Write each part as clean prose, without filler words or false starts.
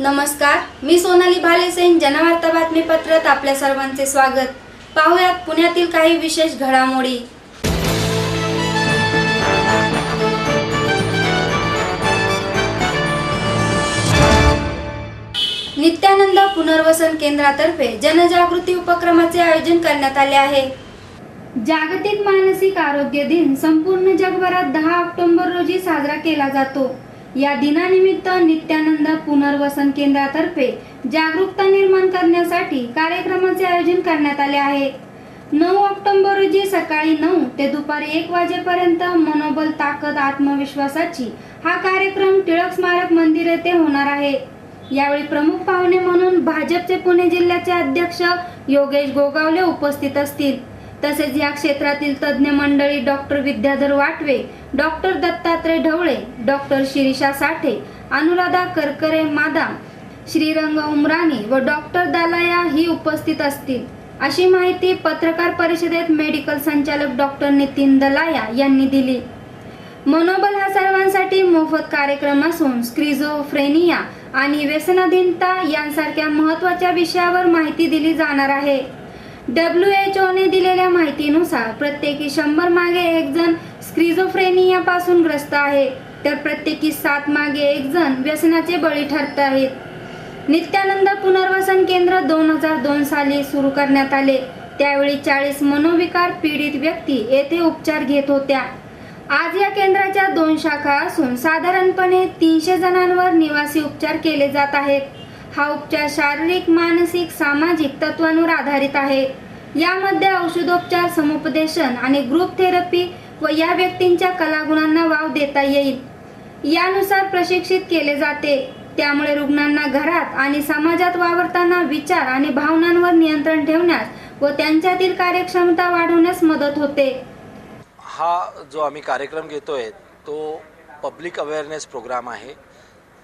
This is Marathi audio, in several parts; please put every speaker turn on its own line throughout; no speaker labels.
नमस्कार, मी सोनाली भालेसेन, जनवार्ता बातमीपत्रात आपल्या सर्वांचे स्वागत। पाहूयात पुण्यातील काही विशेष घडामोडी। नित्यानंद पुनर्वसन केंद्रातर्फे जनजागृती उपक्रमाचे आयोजन करण्यात आले आहे। जागतिक मानसिक आरोग्य दिन संपूर्ण जगभरात 10 ऑक्टोबर रोजी साजरा केला जातो। या दिनानिमित्त नित्यानंद पुनर्वसन केंद्रातर्फे जागरूकता निर्माण करण्यासाठी कार्यक्रमाचे आयोजन करण्यात आले आहे। 9 ऑक्टोबर रोजी सकाळी 9 ते दुपारी 1 वाजेपर्यंत मनोबल ताकद आत्मविश्वासाची हा कार्यक्रम टिळक स्मारक मंदिर येथे होणार आहे। यावेळी प्रमुख पाहुणे म्हणून भाजपचे पुणे जिल्ह्याचे अध्यक्ष योगेश गोगावले उपस्थित असतील। तसेच या क्षेत्रातील तज्ञ मंडळी doctor Vidyadhar Vatve, doctor Dattatray Dhavale, doctor Shirisha Sathe, Anuradha Karkare madam, Shrirang Umrani व डॉक्टर दालाया ही उपस्थित असतील, अशी माहिती पत्रकार परिषदेत मेडिकल संचालक डॉक्टर नितीन दलाया यांनी दिली। मनोबल हा सर्वांसाठी मोफत कार्यक्रम असून स्क्रिझोफ्रेनिया आणि व्यसनाधीनता यांसारख्या महत्त्वाच्या विषयावर माहिती दिली जाणार आहे। WHO ने दिलेल्या माहितीनुसार प्रत्येकी 100 मागे 1 जण स्क्रिझोफ्रेनिया पासून ग्रस्त आहे, तर प्रत्येकी 7 मागे 1 जण व्यसनाचे बळी ठरत आहेत। नित्यानंद पुनर्वसन केंद्र 2002 साली सुरू करण्यात आले। त्यावेळी 40 मनोविकार पीडित व्यक्ती येथे उपचार घेत होत्या। आज या केंद्राच्या 2 शाखा असून साधारणपणे 300 जणांवर निवासी उपचार केले जात आहेत। हा उपचार शारीरिक, मानसिक, सामाजिक तत्वांवर आधारित आहे। यामध्ये औषधोपचार, समुपदेशन आणि ग्रुप थेरपी व या व्यक्तींच्या कलागुणांना वाव देता येईल यानुसार प्रशिक्षित केले जाते। त्यामुळे रुग्णांना घरात आणि समाजात वावरताना विचार आणि भावनांवर नियंत्रण ठेवण्यास व त्यांच्यातील कार्यक्षमता वाढवण्यास मदत होते।
हा जो आम्ही कार्यक्रम घेतोय तो पब्लिक अवेअरनेस प्रोग्राम आहे।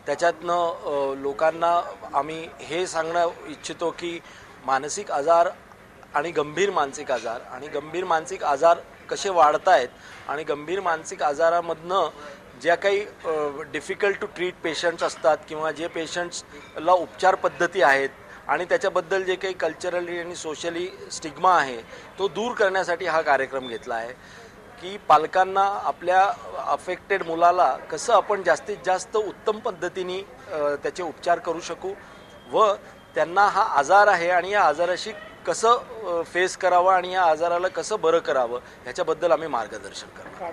त्याच्यातनं लोकांना आम्ही हे सांगणं इच्छितो की मानसिक आजार आणि गंभीर मानसिक आजार कसे वाढत आहेत आणि गंभीर मानसिक आजारामधनं ज्या काही डिफिकल्ट टू ट्रीट पेशंट्स असतात किंवा जे पेशंट्सला उपचार पद्धती आहेत आणि त्याच्याबद्दल जे काही कल्चरली आणि सोशली स्टिग्मा आहे तो दूर करण्यासाठी हा कार्यक्रम घेतला आहे की पालकांना आपल्या अफेक्टेड मुलाला कसं आपण जास्तीत जास्त उत्तम पद्धतीने त्याचे उपचार करू शकू व त्यांना हा आजार आहे आणि या आजाराशी कसं फेस करावं आणि या आजाराला कसं बरं करावं ह्याच्याबद्दल आम्ही मार्गदर्शन करणार।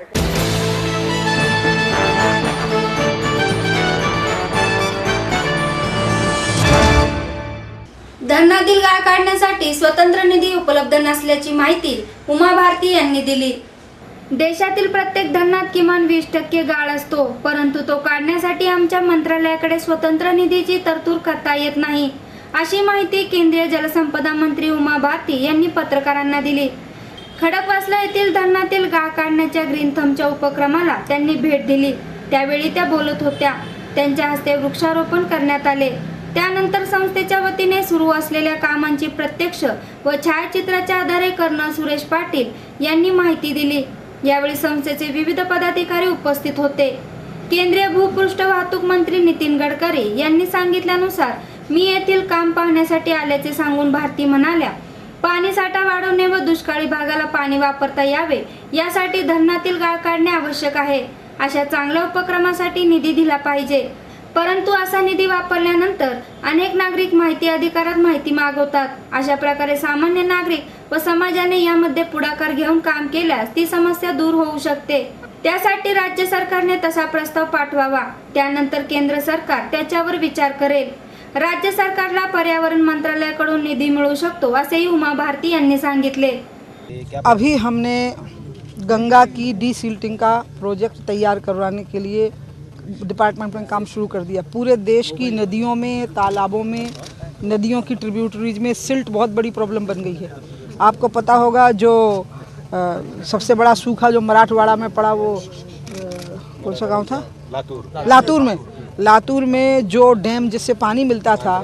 धरणातील गाळ काढण्यासाठी स्वतंत्र निधी उपलब्ध नसल्याची माहिती उमा भारती यांनी दिली। देशातील प्रत्येक धरणात किमान 20% गाळ असतो, परंतु तो काढण्यासाठी आमच्या मंत्रालयाकडे स्वतंत्र निधीची तरतूद करता येत नाही, अशी माहिती केंद्रीय जलसंपदा मंत्री उमा भारती यांनी पत्रकारांना दिली। खडकवासला येथील धरणातील गाळ काढण्याच्या ग्रीन थंबच्या उपक्रमाला त्यांनी भेट दिली। त्यावेळी त्या बोलत होत्या। त्यांच्या हस्ते वृक्षारोपण करण्यात आले। त्यानंतर संस्थेच्या वतीने सुरू असलेल्या कामांची प्रत्यक्ष व छायाचित्राच्या आधारे कर्नल सुरेश पाटील यांनी माहिती दिली। यावेळी संस्थेचे विविध पदाधिकारी उपस्थित होते। केंद्रीय भूपृष्ठ वाहतूक मंत्री नितीन गडकरी यांनी सांगितल्यानुसार मी येथील काम पाहण्यासाठी आल्याचे सांगून भारती म्हणाल्या, पाणी साठा वाढवणे व दुष्काळी भागाला पाणी वापरता यावे यासाठी धरणातील गाळ काढणे आवश्यक आहे। अशा चांगल्या उपक्रमासाठी निधी दिला पाहिजे, परंतु असा निधी वापरल्यानंतर अनेक नागरिक माहिती अधिकारात माहिती मागवतात। अशा प्रकारे सामान्य नागरिक व समाजाने यामध्ये पुढाकार घेऊन काम केल्यास ती समस्या दूर होऊ शकते। त्यासाठी राज्य सरकारने तसा प्रस्ताव पाठवावा, त्यानंतर केंद्र सरकार त्याच्यावर विचार करेल। राज्य सरकारला पर्यावरण मंत्रालयाकडून निधी मिळू शकतो असेही उमा भारती यांनी सांगितले।
अभी हमने गंगा की डीसिल्टिंग का प्रोजेक्ट तैयार करवाने के लिए डिपार्टमेंट में काम शुरू कर दिया। पूरे देश की नदियों में, तालाबों में, नदियों की ट्रिब्यूटरीज में सिल्ट बहुत बड़ी प्रॉब्लम बन गई है। आपको पता होगा जो सबसे बड़ा सूखा जो मराठवाड़ा में पड़ा वो कौन सा गांव था? लातूर में जो डैम जिससे पानी मिलता था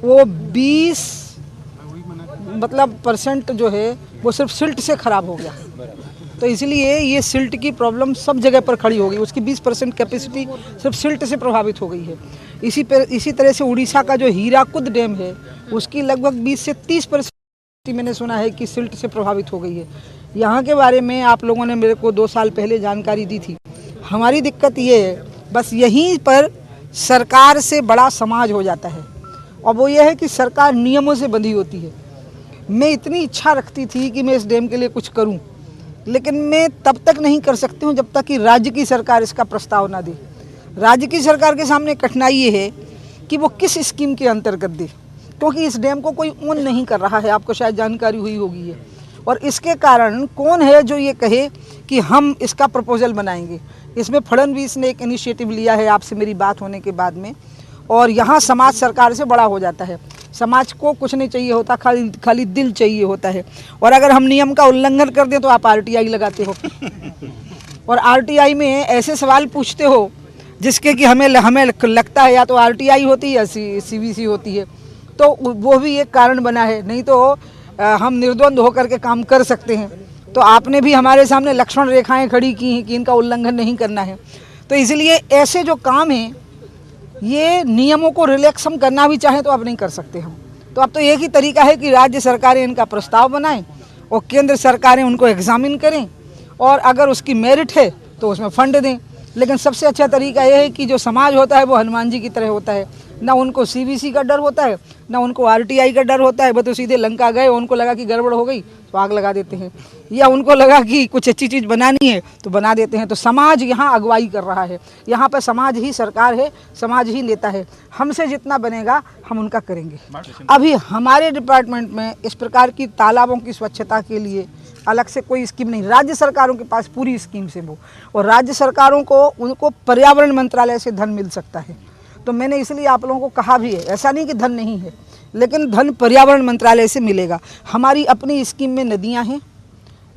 वो 20% जो है वो सिर्फ सिल्ट से ख़राब हो गया। तो इसलिए ये सिल्ट की प्रॉब्लम सब जगह पर खड़ी हो गई। उसकी 20% कैपेसिटी सिर्फ सिल्ट से प्रभावित हो गई है। इसी तरह से उड़ीसा का जो हीराकुद डैम है उसकी लगभग 20 से 30% मैंने सुना है कि सिल्ट से प्रभावित हो गई है। यहाँ के बारे में आप लोगों ने मेरे को 2 साल पहले जानकारी दी थी। हमारी दिक्कत ये है, बस यहीं पर सरकार से बड़ा समाज हो जाता है, और वो ये है कि सरकार नियमों से बंधी होती है। मैं इतनी इच्छा रखती थी कि मैं इस डैम के लिए कुछ करूं, लेकिन मैं तब तक नहीं कर सकती हूं जब तक कि राज्य की सरकार इसका प्रस्ताव ना दे। राज्य की सरकार के सामने कठिनाई ये है कि वो किस स्कीम के अंतर्गत दे, क्योंकि इस डैम को कोई ओन नहीं कर रहा है, आपको शायद जानकारी हुई होगी है। और इसके कारण कौन है जो ये कहे कि हम इसका प्रपोजल बनाएंगे। इसमें फडणवीस ने एक इनिशिएटिव लिया है आपसे मेरी बात होने के बाद में, और यहाँ समाज सरकार से बड़ा हो जाता है। समाज को कुछ नहीं चाहिए होता, खाली दिल चाहिए होता है। और अगर हम नियम का उल्लंघन कर दें तो आप RTI लगाते हो और RTI में ऐसे सवाल पूछते हो जिसके कि हमें लगता है या तो RTI होती है या CVC होती है, तो वो भी एक कारण बना है। नहीं तो हम निर्द्वंद होकर के काम कर सकते हैं। तो आपने भी हमारे सामने लक्ष्मण रेखाएं खड़ी की हैं कि इनका उल्लंघन नहीं करना है। तो इसलिए ऐसे जो काम हैं, ये नियमों को रिलैक्स हम करना भी चाहें तो अब नहीं कर सकते हम। तो अब तो एक ही तरीका है कि राज्य सरकारें इनका प्रस्ताव बनाएं और केंद्र सरकारें उनको एग्जामिन करें, और अगर उसकी मेरिट है तो उसमें फंड दें। लेकिन सबसे अच्छा तरीका यह है कि जो समाज होता है वो हनुमान जी की तरह होता है, ना उनको CVC का डर होता है, ना उनको RTI का डर होता है। वो तो सीधे लंका गए, उनको लगा कि गड़बड़ हो गई तो आग लगा देते हैं, या उनको लगा कि कुछ अच्छी चीज़ बनानी है तो बना देते हैं। तो समाज यहाँ अगुवाई कर रहा है, यहाँ पर समाज ही सरकार है, समाज ही नेता है। हमसे जितना बनेगा हम उनका करेंगे। अभी हमारे डिपार्टमेंट में इस प्रकार की तालाबों की स्वच्छता के लिए अलग से कोई स्कीम नहीं। राज्य सरकारों के पास पूरी स्कीम से वो, और राज्य सरकारों को उनको पर्यावरण मंत्रालय से धन मिल सकता है। तो मैंने इसलिए आप लोगों को कहा भी है, ऐसा नहीं कि धन नहीं है, लेकिन धन पर्यावरण मंत्रालय से मिलेगा। हमारी अपनी स्कीम में नदियां हैं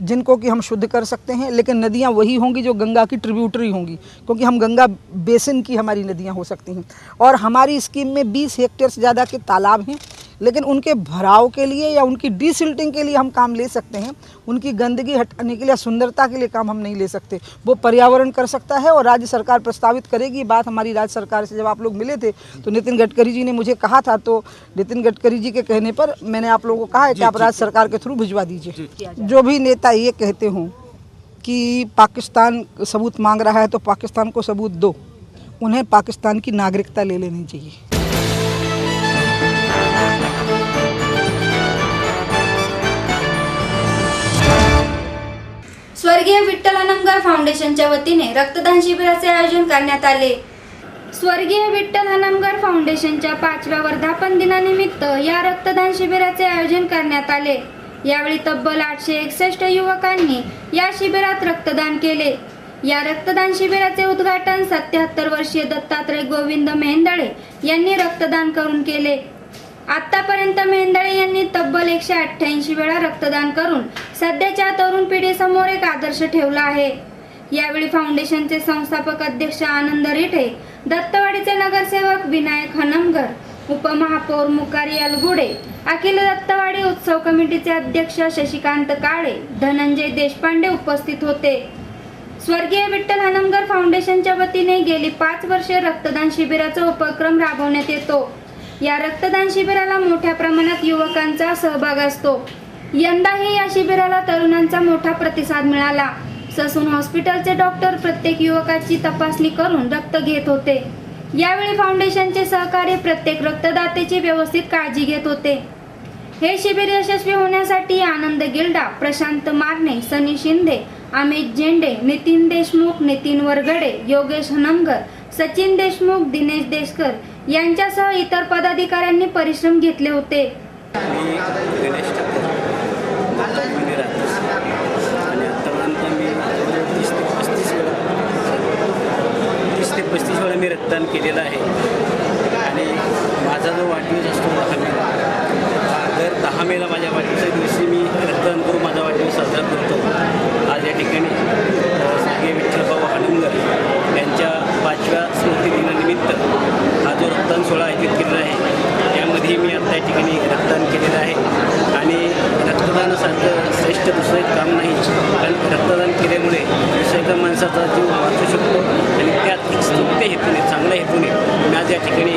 जिनको कि हम शुद्ध कर सकते हैं, लेकिन नदियां वही होंगी जो गंगा की ट्रिब्यूटरी होंगी, क्योंकि हम गंगा बेसिन की हमारी नदियां हो सकती हैं। और हमारी स्कीम में 20 हेक्टेयर से ज़्यादा के तालाब हैं, लेकिन उनके भराव के लिए या उनकी डीसिल्टिंग के लिए हम काम ले सकते हैं। उनकी गंदगी हटाने के लिए, सुंदरता के लिए काम हम नहीं ले सकते। वो पर्यावरण कर सकता है और राज्य सरकार प्रस्तावित करेगी। बात हमारी राज्य सरकार से जब आप लोग मिले थे तो नितिन गडकरी जी ने मुझे कहा था, तो नितिन गडकरी जी के कहने पर मैंने आप लोगों को कहा है कि आप राज्य सरकार के थ्रू भिजवा दीजिए। जो भी नेता ये कहते हों कि पाकिस्तान सबूत मांग रहा है तो पाकिस्तान को सबूत दो, उन्हें पाकिस्तान की नागरिकता ले लेनी चाहिए।
स्वर्गीय विठ्ठल हनमकर फाउंडेशनच्या वतीने रक्तदान शिबिराचे आयोजन करण्यात आले। स्वर्गीय विठ्ठल हनमकर फाउंडेशनच्या 5व्या वर्धापन दिनानिमित्त या रक्तदान शिबिराचे आयोजन करण्यात आले। यावेळी तब्बल 861 युवकांनी या शिबिरात रक्तदान केले। या रक्तदान शिबिराचे उद्घाटन 77 वर्षीय दत्तात्रय गोविंद मेहेंदळे यांनी रक्तदान करून केले। आतापर्यंत मेहेंदळे यांनी तब्बल 188 वेळा रक्तदान करून सध्याच्या तरुण पिढीसमोर एक आदर्श ठेवला आहे। यावेळी फाउंडेशनचे संस्थापक अध्यक्ष आनंद रिठे, दत्तवाडीचे नगरसेवक विनायक हनमकर, उपमहापौर मुकारी अलगुडे, अखिल दत्तवाडी उत्सव कमिटीचे अध्यक्ष शशिकांत काळे, धनंजय देशपांडे उपस्थित होते। स्वर्गीय विठ्ठल हनमकर फाउंडेशनच्या वतीने गेली 5 वर्षे रक्तदान शिबिराचा उपक्रम राबवण्यात येतो। या रक्तदान शिबिराला मोठ्या प्रमाणात युवकांचा सहभाग असतो। यंदाही या शिबिराला तरुणांचा मोठा प्रतिसाद मिळाला। ससून हॉस्पिटलचे डॉक्टर प्रत्येक युवकाची तपासणी करून रक्त घेत होते। यावेळी फाउंडेशनचे सहकारी प्रत्येक रक्तदात्याची व्यवस्थित काळजी घेत होते। हे शिबिर यशस्वी होण्यासाठी आनंद गिल्डा, प्रशांत मारणे, सनी शिंदे, अमित झेंडे, नितीन देशमुख, नितीन वरगडे, योगेश हनमकर, सचिन देशमुख, दिनेश देशकर यांच्यासह इतर पदाधिकाऱ्यांनी परिश्रम घेतले होते।
मी गणेश ठाकूर दत्तवाडीमध्ये राहतो आणि आत्तापर्यंत मी 30 ते 35 वेळा मी रक्तदान केलेलं आहे। आणि माझा जो वाढदिवस असतो 10 मेला, दर 10 मेला माझ्या वाढदिवसाच्या दिवशी मी रक्तदान करून माझा वाढदिवस साजरा करतो। आज या ठिकाणी स्वर्गीय विठ्ठलभाऊ हनमकर यांच्या 5व्या स्मृतिदिनानिमित्त हा जो रक्तदान सोहळा आयोजित केलेला आहे, त्यामध्ये मी आता या ठिकाणी रक्तदान केलेलं आहे। आणि रक्तदानासारखं श्रेष्ठ दुसरं एक काम नाही, कारण रक्तदान केल्यामुळे दुसऱ्या माणसाचा जीव वाचू शकतो। आणि त्यात एक स्तुत्य हेतूने, चांगल्या हेतूने मी आज या ठिकाणी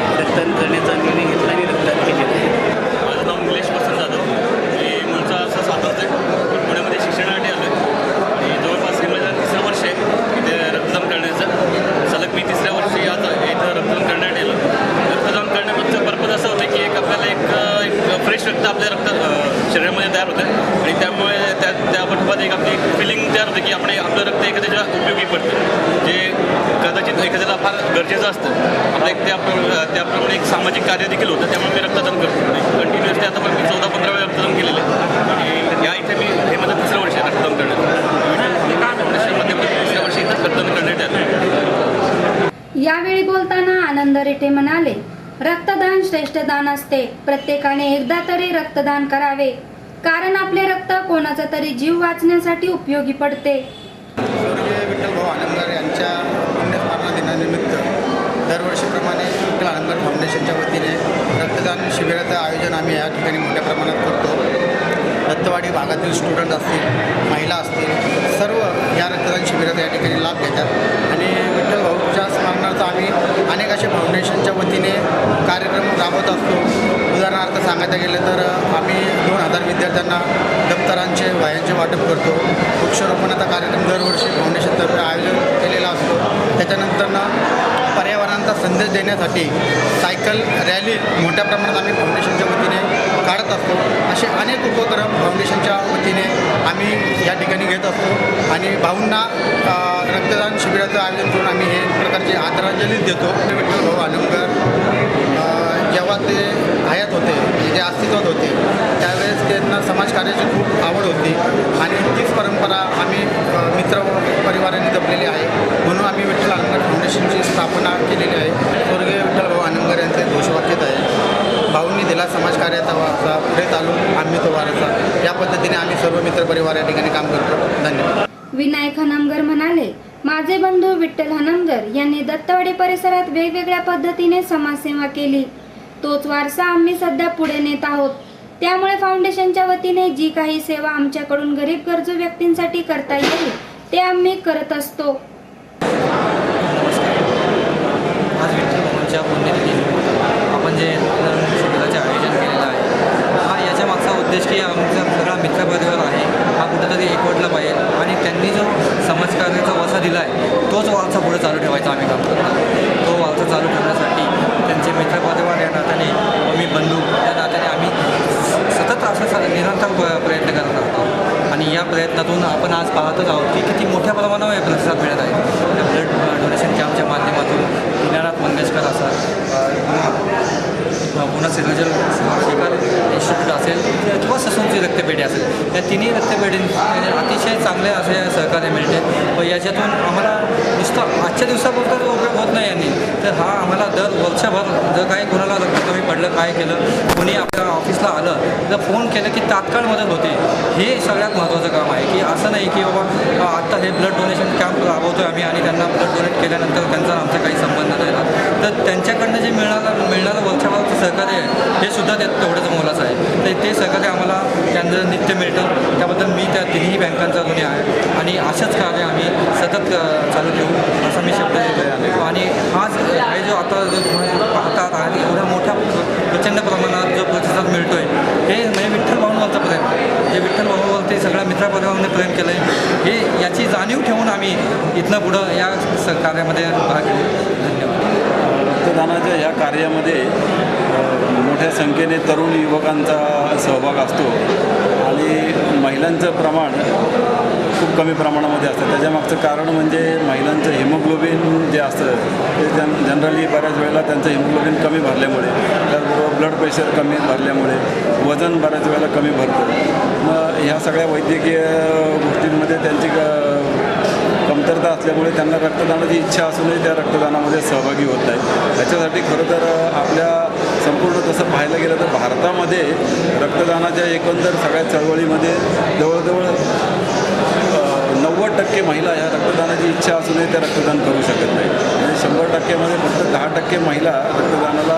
शरीरामध्ये तयार होतं आणि त्यामुळे त्या बरोबर एक आपली फिलिंग तयार होते की आपलं रक्त एखाद्याच्या उपयोगी पडतं, जे कदाचित एखाद्याला फार गरजेचं असतं. आपलं एक त्याप्रमाणे एक सामाजिक कार्य देखील होतं. त्यामुळे मी रक्तदान करतो कंटिन्युअसली. आता पण मी 14-15 वेळा रक्तदान केलेलं आहे आणि या इथे हे माझं तिसरं वर्ष आहे रक्तदान करण्याचं. फाउंडेशनमध्ये तिसऱ्या वर्षी इथं रक्तदान करण्यात आलं.
यावेळी बोलताना आनंद रेटे म्हणाले, रक्तदान श्रेष्ठ दान असते. प्रत्येकाने एकदा तरी रक्तदान करावे, कारण आपले रक्त कोणाचा तरी जीव वाचण्यासाठी उपयोगी पडते.
स्वर्गीय विठ्ठल भाऊ आनंदकर यांच्या पुण्यस्मरणा दिनानिमित्त दरवर्षीप्रमाणे विठ्ठल आनंदकर फाउंडेशनच्या वतीने रक्तदान शिबिराचं आयोजन आम्ही या ठिकाणी मोठ्या प्रमाणात करतो. दत्तवाडी भागातील स्टुडंट असतील, महिला असतील, सर्व या रक्तदान शिबिराचा या ठिकाणी लाभ घेतात आणि विठ्ठल भाऊच्या स्मरणार्थ आम्ही अनेक असे फाउंडेशनच्या वतीने कार्यक्रम राबवत असतो. उदाहरणार्थ सांगायचं गेलं तर आम्ही 2000 विद्यार्थ्यांना दप्तरांचे वह्यांचे वाटप करतो. वृक्षारोपणाचा कार्यक्रम दरवर्षी फाउंडेशनतर्फे आयोजन केलेला असतो. त्याच्यानंतरनं पर्यावरणाचा संदेश देण्यासाठी सायकल रॅली मोठ्या प्रमाणात आम्ही फाउंडेशनच्या वतीने काढत असतो. असे अनेक उपक्रम फाउंडेशनच्या वतीने आम्ही या ठिकाणी घेत असतो आणि भाऊंना रक्तदान शिबिराचं आयोजन करून आम्ही हे प्रकारची आदरांजली देतो. विठ्ठल भाऊ आनंदकर जेव्हा ते हयात होते, जे अस्तित्वात होते, त्यावेळेस त्यांना समाजकार्याची खूप आवड होती आणि तीच परंपरा आम्ही मित्र परिवाराने जपलेली आहे. म्हणून आम्ही विठ्ठल आनंदकर फाउंडेशनची स्थापना केलेली आहे. स्वर्गीय विठ्ठल भाऊ आनंदकर यांचे घोषवाक्यच आहे, भाऊंनी दिला समाजकार्याचा वारसा, पुढे चालून आम्ही तो वारसा. या पद्धतीने आम्ही सर्व मित्रपरिवार या ठिकाणी काम करतो. धन्यवाद.
विनायक हनमगर म्हणाले, माझे बंधू विठ्ठल हनमगर यांनी दत्तवाडी परिसरात वेगवेगळ्या पद्धतीने समाजसेवा केली. तोच वारसा आम्ही सध्या पुढे नेत आहोत. त्यामुळे फाउंडेशनच्या वतीने जी काही सेवा आमच्याकडून गरीब गरजू व्यक्तींसाठी करता येईल ते आम्ही करत असतो.
आज विठ्ठल भाऊंच्या पुण्यतिथी आपण जे शिबिराचे आयोजन केलेलं आहे, हा याच्या मागचा उद्देश की आमचा सगळा मित्रपरिवार आहे हा कुठेतरी एकवटला पाहिजे आणि त्यांनी जो समाजकार्याचा वारसा दिला आहे तोच वारसा पुढे चालू ठेवायचा आम्ही काम करतो. तो वारसा चालू ठेवण्यासाठी त्यांचे मित्रपरिवार या नात्याने, मी बंधू या नात्याने आम्ही सतत असं निरंतर प्रयत्न करत राहतो आणि या प्रयत्नातून आपण आज पाहतच आहोत की किती मोठ्या प्रमाणावर प्रतिसाद मिळत आहे. ब्लड डोनेशन कॅम्पच्या माध्यमातून दीनानाथ मंगेशकर असतात, पुन्हा सिरोजल शेखर इन्स्टिट्यूट असेल किंवा ससूनची रक्तपेढी असेल, या तिन्ही रक्तपेढींचे अतिशय चांगले असे सहकार्य मिळते व याच्यातून आम्हाला नुसतं आजच्या दिवसापुरता जो उपयोग होत नाही यांनी, तर हा आम्हाला दर वर्षभर जर काही कोणाला रक्त कमी पडलं, काय केलं, कोणी आपल्या ऑफिसला आलं तर फोन केलं की तात्काळ मदत होते. हे सगळ्यात महत्त्वाचं काम आहे की असं नाही की बाबा आत्ता हे ब्लड डोनेशन कॅम्प राबवतो आहे आम्ही आणि त्यांना ब्लड डोनेट केल्यानंतर त्यांचा आमचा काही संबंध नाही राहत. तर त्यांच्याकडनं जे मिळणारं वर्षभराचं सहकार्य आहे हे सुद्धा त्यात तेवढंच मोलाचं आहे. तर ते सहकार्य आम्हाला त्यांचं नित्य मिळतं. त्याबद्दल मी त्या तिन्ही बँकांचा ऋणी आहे आणि अशाच कार्य आम्ही सतत चालू ठेवू असा मी शब्द देतो आहे. आणि हाच हे जो आता जो पाहतात आणि एवढ्या मोठ्या प्रचंड प्रमाणात जो प्रतिसाद मिळतो आहे हे म्हणजे विठ्ठल भाऊंवरचं प्रेम, जे विठ्ठल भाऊंवरती सगळ्या मित्रपरिवाराने प्रेम केलं आहे हे याची जाणीव ठेवून आम्ही इथनं पुढं या कार्यामध्ये भाग घेऊ. धन्यवाद.
रक्तदानाच्या या कार्यामध्ये मोठ्या संख्येने तरुण युवकांचा सहभाग असतो आणि महिलांचं प्रमाण खूप कमी प्रमाणामध्ये असतं. त्याच्यामागचं कारण म्हणजे महिलांचं हिमोग्लोबिन जे असतं ते जनरली बऱ्याच वेळेला त्यांचं हिमोग्लोबिन कमी भरल्यामुळे, त्याचबरोबर ब्लड प्रेशर कमी भरल्यामुळे वजन बऱ्याच वेळेला कमी भरतं. मग ह्या सगळ्या वैद्यकीय गोष्टींमध्ये त्यांची कमतरता असल्यामुळे त्यांना रक्तदानाची इच्छा असूनही त्या रक्तदानामध्ये सहभागी होत नाही. याच्यासाठी खरं तर आपल्या संपूर्ण तसं पाहायला गेलं तर भारतामध्ये रक्तदानाच्या एकंदर सगळ्या चळवळीमध्ये जवळजवळ 90% महिला ह्या रक्तदानाची इच्छा असूनही त्या रक्तदान करू शकत नाही. म्हणजे 100%मध्ये फक्त 10% महिला रक्तदानाला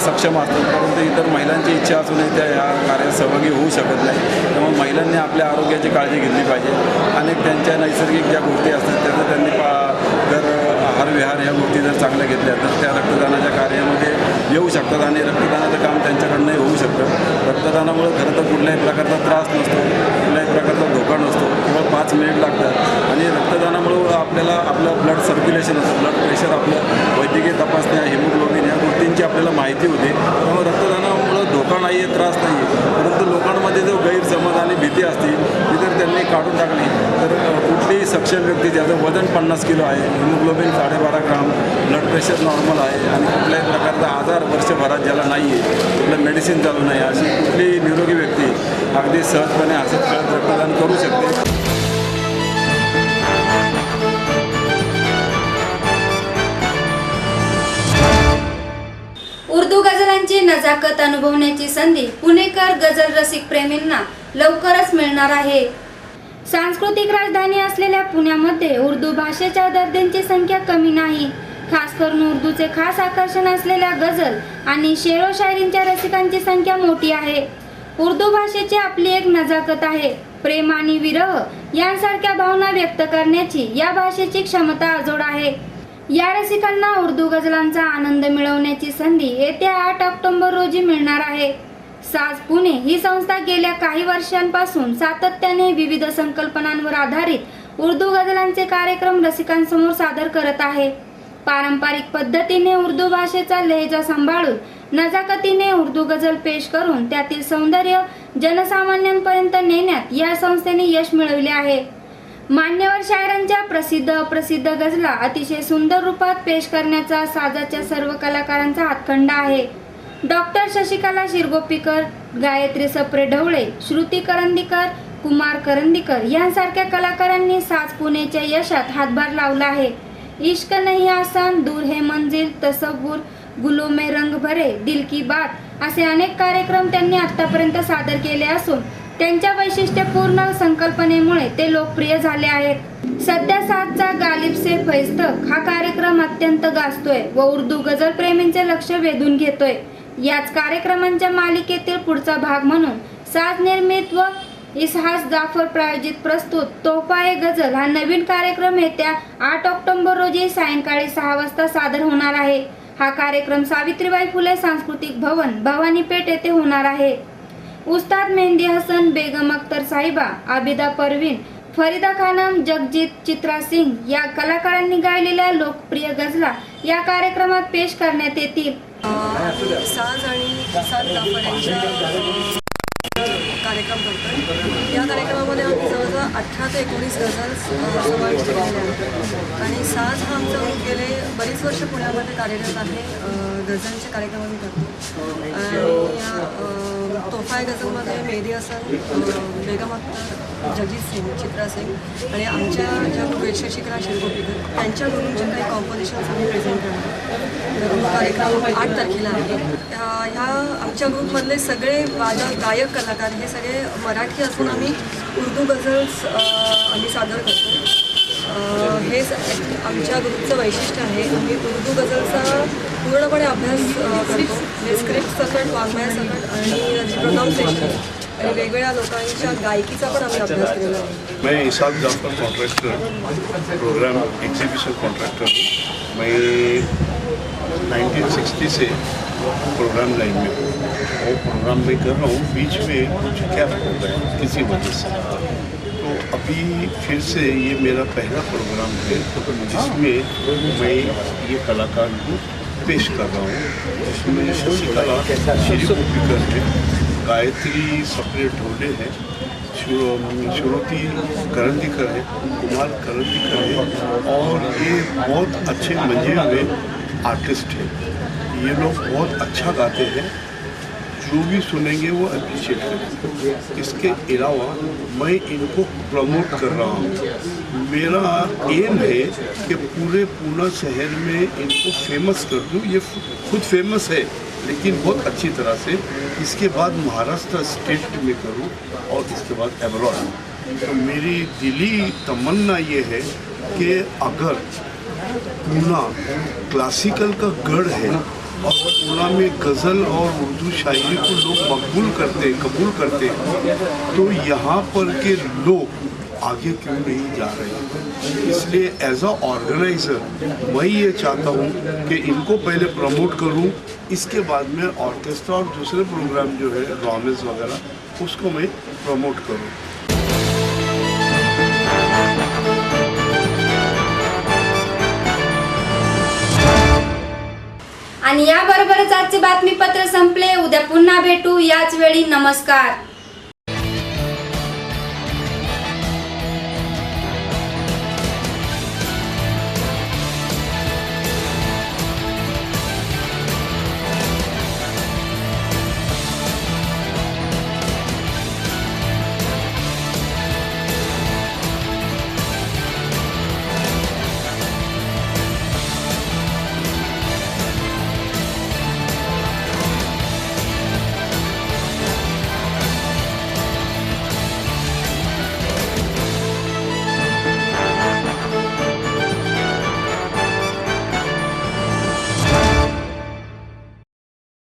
सक्षम असतात, परंतु इतर महिलांची इच्छा असूनही त्या ह्या कार्यात सहभागी होऊ शकत नाही. त्यामुळे महिलांनी आपल्या आरोग्याची काळजी घेतली पाहिजे. अनेक त्यांच्या नैसर्गिक ज्या गोष्टी असतात त्याचं त्यांनी जर आहार विहार ह्या गोष्टी जर चांगल्या घेतल्या तर त्या रक्तदानाच्या कार्यामध्ये येऊ शकतात आणि रक्तदानाचं काम त्यांच्याकडनंही होऊ शकतं. रक्तदानामुळे खरं तर कुठल्याही प्रकारचा त्रास नसतो, कुठल्याही प्रकारचा धोका नसतो, केवळ 5 मिनिट लागतात आणि रक्तदानामुळं आपल्याला आपलं ब्लड सर्क्युलेशन होतं, ब्लड प्रेशर आपलं, वैद्यकीय तपासण्या, हिमोग्लोबिन ह्या गोष्टींची आपल्याला माहिती होते. त्यामुळे रक्तदानामुळं धोका धोका नाही आहे, त्रास नाही आहे, परंतु लोकांमध्ये जो गैरसमज आणि भीती असते ती जर त्यांनी काढून टाकली तर कुठलीही सक्षम व्यक्ती ज्याचं वजन 50 किलो आहे, हिमोग्लोबिन 12.5 ग्राम, ब्लड प्रेशर नॉर्मल आहे आणि कुठल्याही प्रकारचा आजार वर्षभरात ज्याला नाही आहे, कुठलं मेडिसिन चालू नाही, अशी कुठलीही निरोगी व्यक्ती अगदी सहजपणे हसत खेळत रक्तदान करू शकते.
उर्दू गझलांची नजाकत अनुभवण्याची संधी पुणेकर गझल रसिक प्रेमींना लवकरच मिळणार आहे. सांस्कृतिक राजधानी असलेल्या पुण्यामध्ये उर्दू भाषेच्या दर्द्यांची संख्या कमी नाही. खास करून उर्दूचे खास आकर्षण असलेल्या गझल आणि शेरो शायरींच्या रसिकांची संख्या मोठी आहे. उर्दू भाषेची आपली एक नजाकत आहे. प्रेम आणि विरह यांसारख्या भावना व्यक्त करण्याची या भाषेची क्षमता अजोड आहे. या रसिकांना उर्दू गझलांचा आनंद मिळवण्याची संधी येत्या 8 ऑक्टोबर रोजी मिळणार आहे. साज पुणे ही संस्था गेल्या काही वर्षांपासून सातत्याने विविध संकल्पनांवर आधारित उर्दू गझलांचे कार्यक्रम रसिकांसमोर सादर करत आहे. पारंपरिक पद्धतीने उर्दू भाषेचा लहेजा सांभाळून नजाकतीने उर्दू गझल पेश करून त्यातील सौंदर्य जनसामान्यांपर्यंत नेण्यात या संस्थेने यश मिळवले आहे. मान्यवर शायरांच्या प्रसिद्ध अप्रसिद्ध गझला अतिशय सुंदर रूपात पेश करण्याचा साजाच्या सर्व कलाकारांचा हातखंडा आहे. डॉक्टर शशिकला शिरगोपीकर, गायत्री सप्रे ढवळे, श्रुती करंदीकर, कुमार करंदीकर यांसारख्या कलाकारांनी साज पुणेच्या यशात हातभार लावला आहे. इश्क नहीं आसान, दूर है मंजिल, तसव्वुर, गुलो में रंग भरे, दिल की बात असे अनेक कार्यक्रम त्यांनी आतापर्यंत सादर केले असून त्यांच्या वैशिष्ट्यपूर्ण संकल्पनेमुळे ते लोकप्रिय झाले आहेत. सध्या साजचा गालिब से फैज तक हा कार्यक्रम अत्यंत गाजतोय व उर्दू गझल प्रेमींचे लक्ष वेधून घेतोय. याच कार्यक्रमांच्या मालिकेतील पुढचा भाग म्हणून साज निर्मित व इसहास जाफर प्रायोजित प्रस्तुत तोहफा गझल हा नवीन कार्यक्रम येत्या 8 ऑक्टोबर रोजी सायंकाळी 6 वाजता सादर होणार आहे. हा कार्यक्रम सावित्रीबाई फुले सांस्कृतिक भवन, भवानीपेठ येथे होणार आहे. उस्ताद मेहंदी हसन, बेगम अख्तर साहिबा, आबिदा परवीन, फरीदा खानम, जगजीत, चित्रा सिंग या कलाकारांनी गायलेल्या लोकप्रिय गझला या कार्यक्रमात पेश करण्यात येतील.
साज आणि साज जाफर यांच्या कार्यक्रम करतो. या कार्यक्रमामध्ये आम्ही जवळजवळ 18 ते 19 गझल समाविष्ट केलेले आहेत आणि साज हा आमचा गेले बरीच वर्ष पुण्यामध्ये कार्यरत आहे. गझलचे कार्यक्रम आम्ही करतो आणि तोहफा गझलमध्ये मेहदी हसन, बेगम अख्तर, जगजीत सिंग, चित्रा सिंग आणि आमच्या ज्या गुरु शशिकला शिरगोपीकर त्यांच्या गुरूंचे काही कॉम्पोजिशन्स आम्ही प्रेझेंट करतो. कार्यक्रम 8 तारखेला आहे. ह्या आमच्या ग्रुपमधले सगळे गायक कलाकार हे सगळे मराठी असून आम्ही उर्दू गझल्स आम्ही सादर करतो. हे आमच्या ग्रुपचं वैशिष्ट्य आहे. आम्ही उर्दू गझलचा पूर्णपणे अभ्यास करतो. म्हणजे स्क्रिप्ट सकट, वाङ्मयासकट आणि प्रोनाउन्सिएशन आणि वेगवेगळ्या लोकांच्या गायकीचा पण आम्ही अभ्यास केलेला आहे.
मैं Isaq Jafar contractor, program exhibition contractor हूँ. मैं 1960 से प्रोग्राम लाइन में हूँ और प्रोग्राम में कर रहा हूँ. बीच में कुछ गैप हो गया किसी वजह से, तो अभी फिर से ये मेरा पहला प्रोग्राम है जिसमें मैं ये कलाकार को पेश कर रहा हूँ. जिसमें शशिकला शिरगोपीकर है, गायत्री सप्रे ढोले है, श्रुति करंदीकर है, कुमार करंदीकर है और ये बहुत अच्छे मंजे हुए आर्टिस्ट हैं. ये लोग बहुत अच्छा गाते हैं. जो भी सुनेंगे वो अप्रिशिएट करेंगे. इसके अलावा मैं इनको प्रमोट कर रहा हूँ. मेरा एम है कि पूरे पूना शहर में इनको फेमस कर दूँ. ये खुद फेमस है लेकिन बहुत अच्छी तरह से. इसके बाद महाराष्ट्र स्टेट में करूँ और इसके बाद एब्रॉड. तो मेरी दिली तमन्ना ये है कि अगर पूना क्लासिकल का गढ़ है और पूना में गज़ल और उर्दू शायरी को लोग कबूल करते हैं तो यहाँ पर के लोग आगे क्यों नहीं जा रहे हैं. इसलिए एज अ ऑर्गेनाइज़र मैं ये चाहता हूँ कि इनको पहले प्रमोट करूँ, इसके बाद में ऑर्केस्ट्रा और दूसरे प्रोग्राम जो है ड्रामेज वगैरह उसको मैं प्रमोट करूँ.
आणि याबरोबरच आजचे बातमीपत्र संपले. उद्या पुन्हा भेटू याच वेळी. नमस्कार.